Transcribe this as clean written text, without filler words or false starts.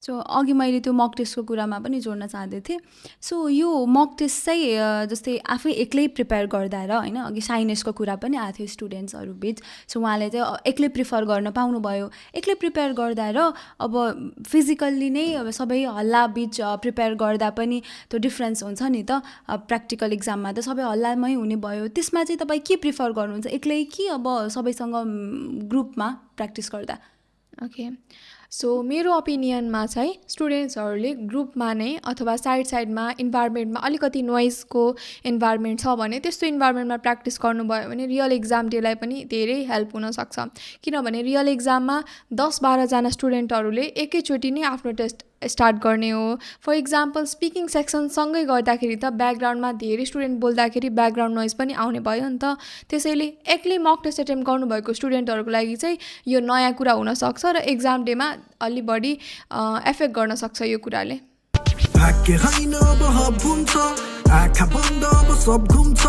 So अघि मैले त्यो मक टेस्टको कुरामा पनि जोड्न चाहँदै थिएँ। सो यो मक टेस्ट चाहिँ जस्तै आफै एक्लै प्रिपेयर गर्दा र होइन, अघि साइनेसको कुरा पनि आएको थियो स्टुडेन्ट्सहरू बिच। सो उहाँले चाहिँ एक्लै प्रिफर गर्न पाउनुभयो। एक्लै प्रिपेयर गर्दा र अब फिजिकल्ली नै अब सबै हल्ला बिच प्रिपेयर गर्दा पनि त्यो डिफ्रेन्स हुन्छ नि त। प्र्याक्टिकल इक्जाममा त सबै हल्लामै हुने भयो। त्यसमा चाहिँ तपाईँ के प्रिफर गर्नुहुन्छ, एक्लै कि अब सबैसँग ग्रुपमा प्र्याक्टिस गर्दा? ओके, सो मेरो ओपिनियनमा चाहिँ स्टुडेन्ट्सहरूले ग्रुपमा नै अथवा साइडमा इन्भाइरोमेन्टमा अलिकति नोइजको इन्भाइरोमेन्ट छ भने त्यस्तो इन्भाइरोमेन्टमा प्र्याक्टिस गर्नुभयो भने रियल एक्जाम डेलाई पनि धेरै हेल्प हुनसक्छ। किनभने रियल एक्जाममा 10-12जना स्टुडेन्टहरूले एकैचोटि नै आफ्नो टेस्ट स्टार्ट गर्ने हो। फर इक्जाम्पल स्पिकिङ सेक्सनसँगै गर्दाखेरि त ब्याकग्राउन्डमा धेरै स्टुडेन्ट बोल्दाखेरि ब्याकग्राउन्ड नोइज पनि आउने भयो नि त। त्यसैले एक्लै मक टेस्ट एटेम्प्ट गर्नुभएको स्टुडेन्टहरूको लागि चाहिँ यो नयाँ कुरा हुनसक्छ र एक्जाम डेमा अलि बढी एफेक्ट गर्न सक्छ यो कुराले। भाग्य हैन अब हब हुन्छ, आँखा बन्द अब सब घुम्छ,